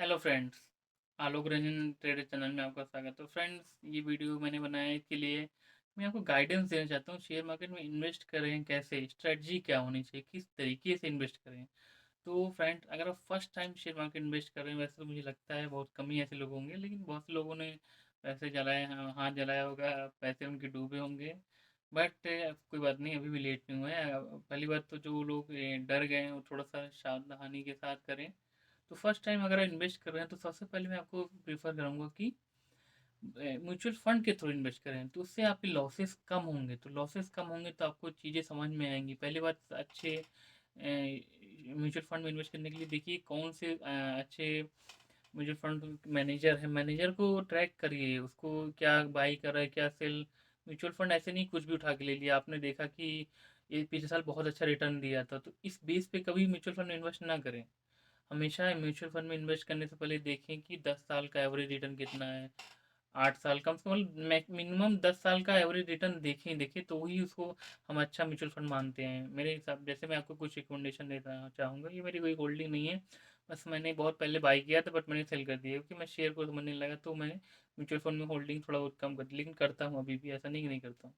Hello friends, Alok Ranjan trader channel में आपका स्वागत है। तो फ्रेंड्स, ये वीडियो मैंने बनाया इसके लिए मैं आपको गाइडेंस देना चाहता हूँ। शेयर मार्केट में इन्वेस्ट करें कैसे, स्ट्रेटजी क्या होनी चाहिए, किस तरीके से इन्वेस्ट करें। तो फ्रेंड, अगर आप first time share market invest कर रहे हैं, वैसे तो मुझे लगता है बहुत कम ही ऐसे लोग होंगे, लेकिन बहुत से लोगों ने पैसे जलाए, हाथ जलाया होगा, पैसे उनके डूबे होंगे। बट कोई बात नहीं, अभी भी लेट नहीं हुआ है। पहली बात तो जो लोग डर गए हैं वो थोड़ा सा सावधानी के साथ करें। तो फर्स्ट टाइम अगर आप इन्वेस्ट कर रहे हैं तो सबसे पहले मैं आपको प्रेफर करूँगा कि म्यूचुअल फंड के थ्रू इन्वेस्ट करें, तो उससे आपके लॉसेस कम होंगे। तो लॉसेस कम होंगे तो आपको चीज़ें समझ में आएंगी। पहली बात, अच्छे म्यूचुअल फंड में इन्वेस्ट करने के लिए देखिए कौन से अच्छे म्यूचुअल फंड मैनेजर है। मैनेजर को ट्रैक करिए, उसको क्या बाई कर रहा है, क्या सेल। म्यूचुअल फंड ऐसे नहीं कुछ भी उठा के ले लिया, आपने देखा कि ये पिछले साल बहुत अच्छा रिटर्न दिया था, तो इस बेस पे कभी म्यूचुअल फंड में इन्वेस्ट ना करें। हमेशा म्यूचुअल फंड में इन्वेस्ट करने से पहले देखें कि 10 साल का एवरेज रिटर्न कितना है। 8 साल, कम से कम मिनिमम 10 साल का एवरेज रिटर्न देखें ही देखें, तो ही उसको हम अच्छा म्यूचुअल फंड मानते हैं। मेरे हिसाब, जैसे मैं आपको कुछ रिकमेंडेशन देना चाहूँगा, ये मेरी कोई होल्डिंग नहीं है। बस मैंने बहुत पहले बाई किया था, बट मैंने सेल कर दिया क्योंकि मैं शेयर को समझने लगा, तो मैंने म्यूचुअल फंड में होल्डिंग थोड़ा बहुत कम कर दी, लेकिन करता हूँ अभी भी, ऐसा नहीं कि नहीं करता हूँ।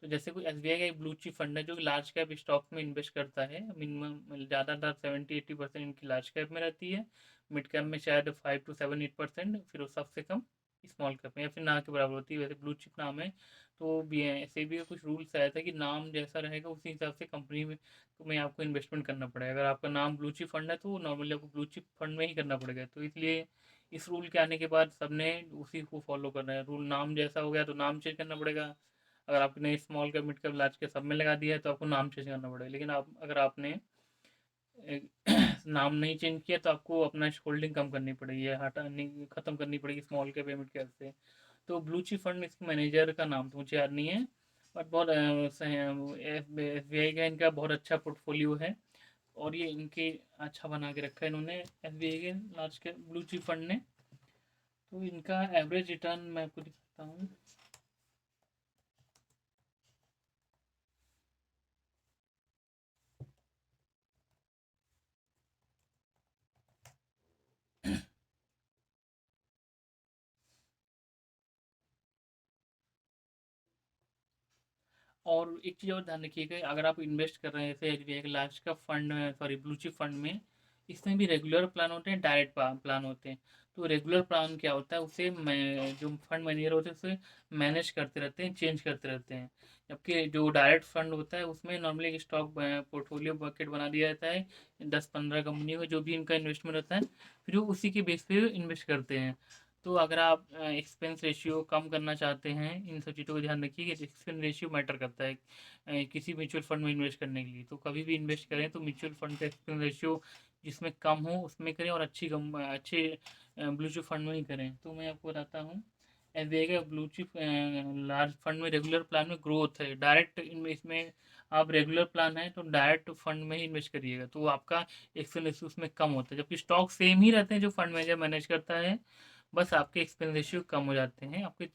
तो जैसे कोई एसबीआई का एक ब्लू चिप फंड है जो लार्ज कैप स्टॉक में इन्वेस्ट करता है। मिनिमम ज़्यादातर 70-80% इनकी लार्ज कैप में रहती है। मिड कैप में शायद 5 to 7-8%, फिर वो सबसे कम स्मॉल कैप में या फिर ना के बराबर होती है। वैसे ब्लू चिप नाम है, तो बी सेबी का कुछ रूल्स आया था कि नाम जैसा रहेगा उसी हिसाब से कंपनी में आपको इन्वेस्टमेंट करना पड़ेगा। अगर आपका नाम ब्लू चिप फंड है तो नॉर्मली आपको ब्लू चिप फंड में ही करना पड़ेगा। तो इसलिए इस रूल के आने के बाद सबने उसी को फॉलो करना है। रूल नाम जैसा हो गया तो नाम चेंज करना पड़ेगा। अगर आपने small cap, mid cap, large cap सब में लगा दिया है तो आपको नाम चेंज करना पड़ेगा। लेकिन आप, अगर आपने नाम नहीं चेंज किया तो आपको अपना होल्डिंग कम करनी पड़ेगी या हटानी खत्म करनी पड़ेगी स्मॉल कैप या मिड कैप से। तो ब्लू चिप फंड में इसके मैनेजर का नाम तो मुझे याद नहीं है, बट बहुत एस बी आई का इनका बहुत अच्छा पोर्टफोलियो है। और ये इनके अच्छा बना के रखा है इन्होंने, एस बी आई के large cap blue chip fund ने। तो इनका एवरेज रिटर्न मैं आपको दिखाता हूँ। और एक चीज़ और ध्यान रखिएगा, अगर आप इन्वेस्ट कर रहे हैं जैसे एसबीआई के लार्ज का फंड में, सॉरी ब्लू चिप फंड में, इसमें भी रेगुलर प्लान होते हैं, डायरेक्ट प्लान होते हैं। तो रेगुलर प्लान क्या होता है, उसे जो फंड मैनेजर होते हैं उसे मैनेज करते रहते हैं, चेंज करते रहते हैं। जबकि जो डायरेक्ट फंड होता है उसमें नॉर्मली एक स्टॉक पोर्टफोलियो बकेट बना दिया जाता है 10-15 कंपनियों का, जो भी इनका इन्वेस्टमेंट होता है, फिर वो उसी के बेस पे इन्वेस्ट करते हैं। तो अगर आप एक्सपेंस रेशियो कम करना चाहते हैं, इन सब चीज़ों को ध्यान रखिए कि एक्सपेंस रेशियो मैटर करता है किसी म्यूचुअल फंड में इन्वेस्ट करने के लिए। तो कभी भी इन्वेस्ट करें तो म्यूचुअल फंड का एक्सपेंस रेशियो जिसमें कम हो उसमें करें, और अच्छे ब्लू चिप फंड में ही करें। तो मैं आपको बताता हूँ, एसबीआई का ब्लू चिप लार्ज फंड में रेगुलर प्लान में ग्रोथ है, डायरेक्ट इसमें आप रेगुलर प्लान है तो डायरेक्ट फंड में ही इन्वेस्ट करिएगा, तो आपका एक्सपेंस रेशियो उसमें कम होता है। जबकि स्टॉक सेम ही रहते हैं जो फंड मैनेजर मैनेज करता है, बस आपके एक्सपेंस रेशियो कम हो जाते हैं आपके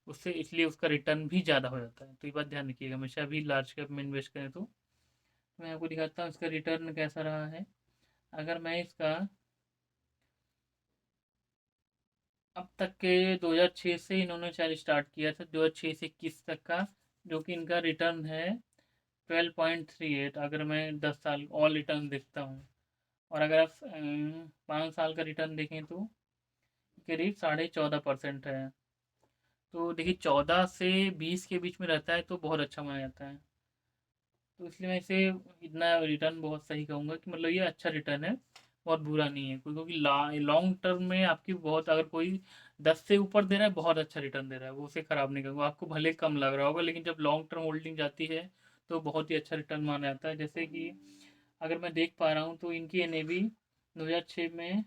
उससे, इसलिए उसका रिटर्न भी ज़्यादा हो जाता है। तो ये बात ध्यान रखिएगा, हमेशा भी लार्ज कैप में इन्वेस्ट करें तो। मैं आपको दिखाता हूँ इसका रिटर्न कैसा रहा है। अगर मैं इसका अब तक के 2006 से इन्होंने शायद स्टार्ट किया था, 2006 से 21 तक का, जो कि इनका रिटर्न है 12.38। अगर मैं 10 साल ऑल रिटर्न देखता हूँ, और अगर आप 5 साल का रिटर्न देखें तो करीब 14.5% है। तो देखिए 14 से 20 के बीच में रहता है तो बहुत अच्छा माना जाता है। तो इसलिए मैं इसे इतना रिटर्न बहुत सही कहूँगा कि मतलब ये अच्छा रिटर्न है, बहुत बुरा नहीं है। क्योंकि लॉन्ग टर्म में आपकी बहुत, अगर कोई 10 से ऊपर दे रहा है बहुत अच्छा रिटर्न दे रहा है, वो उसे ख़राब नहीं कहूँगा। आपको भले कम लग रहा होगा, लेकिन जब लॉन्ग टर्म होल्डिंग जाती है तो बहुत ही अच्छा रिटर्न माना जाता है। जैसे कि अगर मैं देख पा रहा हूँ तो इनकी एनएवी 2006 में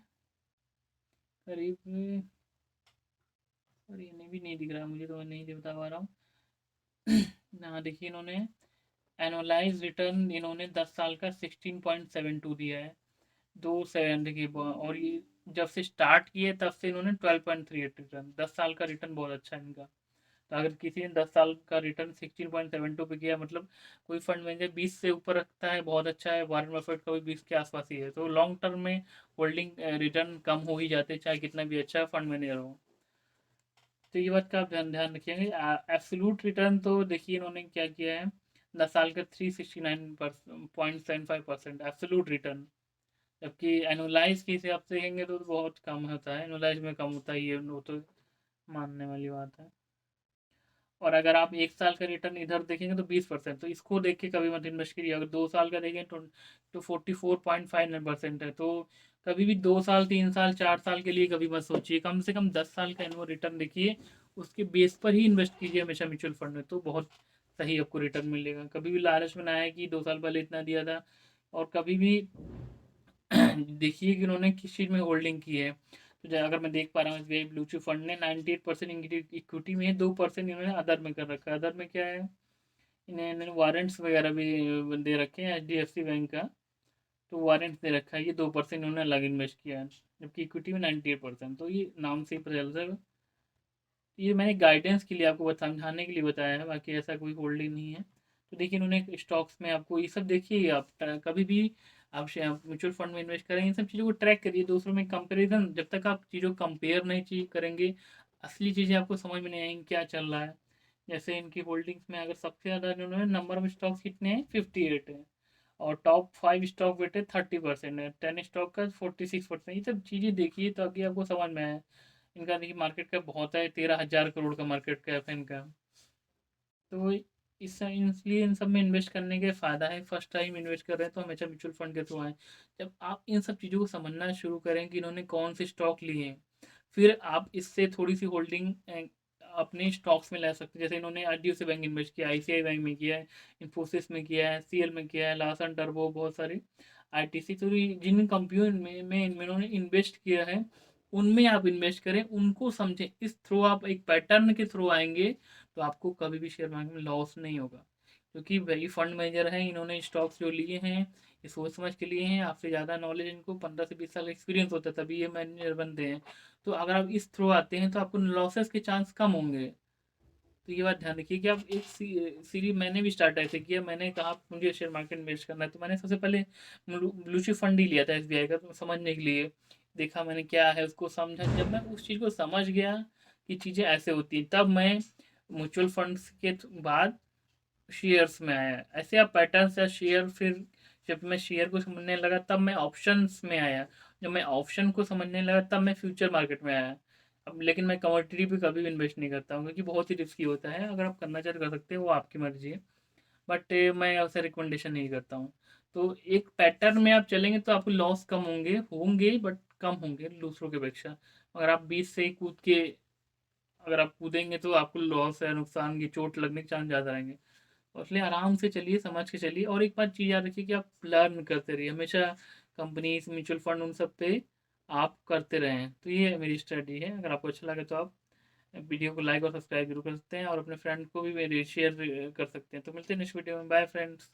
करीब, और एनएवी नहीं दिख रहा है मुझे, तो मैं नहीं बता पा रहा हूँ। हाँ देखिए, इन्होंने एनुअलाइज रिटर्न इन्होंने 10 साल का 16.72 दिया है। दो सेवन देखिए, और ये जब से स्टार्ट किए तब से इन्होंने 12.38 रिटर्न, 10 साल का रिटर्न बहुत अच्छा है इनका। तो अगर किसी ने 10 साल का रिटर्न 16.72 पे किया, मतलब कोई फंड मैनेजर 20 से ऊपर रखता है, बहुत अच्छा है। वॉरेन बफेट का भी 20 के आसपास ही है। तो लॉन्ग टर्म में होल्डिंग रिटर्न कम हो ही जाते हैं, चाहे कितना भी अच्छा फंड मैनेजर हो। तो ये बात का आप ध्यान ध्यान रखिएगा। एब्सोल्यूट रिटर्न तो देखिए इन्होंने क्या किया है, 10 साल का 369.75% एब्सोल्यूट रिटर्न। जबकि एनुलाइज के हिसाब से देखेंगे तो बहुत कम होता है, एनुलाइज में कम होता है, ये वो तो मानने वाली बात है। और अगर आप 1 साल का रिटर्न इधर देखेंगे तो 20%, तो इसको देख के कभी मत इन्वेस्ट करिए। अगर 2 साल का देखें तो 44.59% है। तो कभी भी 2 साल 3 साल 4 साल के लिए कभी मत सोचिए, कम से कम 10 साल का एनुअल रिटर्न देखिए, उसके बेस पर ही इन्वेस्ट कीजिए हमेशा म्यूचुअल फंड में, तो बहुत सही आपको रिटर्न मिलेगा। कभी भी लालच में ना आए कि 2 साल पहले इतना दिया था। और कभी भी देखिए कि उन्होंने किस चीज़ में होल्डिंग की है। तो अगर मैं देख पा रहा हूँ एसबीआई ब्लू चिप फंड ने 98% इक्विटी में है, 2% इन्होंने अदर में कर रखा है। अदर में क्या है, इन्हें वारंट्स वगैरह भी दे रखे हैं एचडीएफसी बैंक का। तो वारंट्स दे रखा है, ये 2% इन्होंने अलग इन्वेस्ट किया है, जबकि इक्विटी में 98%। तो ये नाम से ही पता चलता है। ये मैंने गाइडेंस के लिए आपको समझाने के लिए बताया है, बाकी ऐसा कोई होल्डिंग नहीं है। तो देखिए इन्होंने स्टॉक्स में आपको ये सब देखिए, आप कभी भी आप म्यूचुअल फंड में इन्वेस्ट करेंगे, इन सब चीज़ों को ट्रैक करिए, दूसरों में कंपैरिजन। जब तक आप चीज़ों को कंपेयर नहीं चीज करेंगे, असली चीज़ें आपको समझ में नहीं आएंगी क्या चल रहा है। जैसे इनकी होल्डिंग्स में अगर सबसे ज़्यादा इन्होंने नंबर ऑफ स्टॉक्स कितने हैं, 58 है। और टॉप 5 स्टॉक वेट है 30% है, 10 स्टॉक का 46%। ये सब चीज़ें देखिए ताकि आपको समझ में आए। इनका देखिए मार्केट कैप बहुत है, 13,000 करोड़ का मार्केट कैप है इनका। तो इस इसलिए इन सब में इन्वेस्ट करने के फ़ायदा है। फर्स्ट टाइम इन्वेस्ट कर रहे हैं तो हमेशा म्यूचुअल फंड के थ्रू आए। जब आप इन सब चीज़ों को समझना शुरू करें कि इन्होंने कौन से स्टॉक लिए हैं, फिर आप इससे थोड़ी सी होल्डिंग अपने स्टॉक्स में ले सकते हैं। जैसे इन्होंने एचडीएफसी बैंक इन्वेस्ट किया, आईसीआई बैंक में किया है, इन्फोसिस में किया है, सीएल में किया है, लार्सन टर्बो, बहुत सारे आईटीसी। तो जिन कंपनियों में इन्होंने इन्वेस्ट किया है, उनमें आप इन्वेस्ट करें, उनको समझें। इस थ्रू आप एक पैटर्न के थ्रू आएंगे तो आपको कभी भी शेयर मार्केट में लॉस नहीं होगा। क्योंकि वही फंड मैनेजर हैं, इन्होंने स्टॉक्स जो लिए हैं ये सोच समझ के लिए हैं। आपसे ज़्यादा नॉलेज, इनको 15 से 20 साल एक्सपीरियंस होता है, तभी ये मैनेजर बनते हैं। तो अगर आप इस थ्रू आते हैं तो आपको लॉसेस के चांस कम होंगे। तो ये बात ध्यान रखिए कि आप एक सीरीज मैंने भी स्टार्ट ऐसे किया। मैंने कहा मुझे शेयर मार्केट में इन्वेस्ट करना है, तो मैंने सबसे पहले ब्लू चिप फंड ही लिया था एसबीआई का, तो समझने के लिए देखा मैंने क्या है, उसको समझा। जब मैं उस चीज़ को समझ गया कि चीज़ें ऐसे होती हैं, तब मैं म्यूचुअल फंड्स के बाद शेयर्स में आया। ऐसे आप पैटर्न या शेयर, फिर जब मैं शेयर को समझने लगा तब मैं ऑप्शंस में आया। जब मैं ऑप्शन को समझने लगा तब मैं फ्यूचर मार्केट में आया। अब लेकिन मैं कमोडिटी पे कभी भी इन्वेस्ट नहीं करता हूँ, क्योंकि बहुत ही रिस्की होता है। अगर आप करना चाहे तो कर सकते हैं, वो आपकी मर्जी है। बट मैं ऐसा रिकमेंडेशन नहीं करता हूँ। तो एक पैटर्न में आप चलेंगे तो आपको लॉस कम होंगे होंगे बट कम होंगे दूसरों के अपेक्षा। अगर आप बीच से ही कूद के अगर आप कूदेंगे तो आपको लॉस या नुकसान की चोट लगने के चांस ज़्यादा रहेंगे। और इसलिए आराम से चलिए, समझ के चलिए। और एक बात चीज़ याद रखिए कि आप लर्न करते रहिए हमेशा, कंपनीज, म्यूचुअल फंड, उन सब पे आप करते रहें। तो ये मेरी स्ट्रेटजी है। अगर आपको अच्छा लगे तो आप वीडियो को लाइक और सब्सक्राइब जरूर कर सकते हैं, और अपने फ्रेंड को भी मेरे शेयर कर सकते हैं। तो मिलते हैं नेक्स्ट वीडियो में। Bye friends.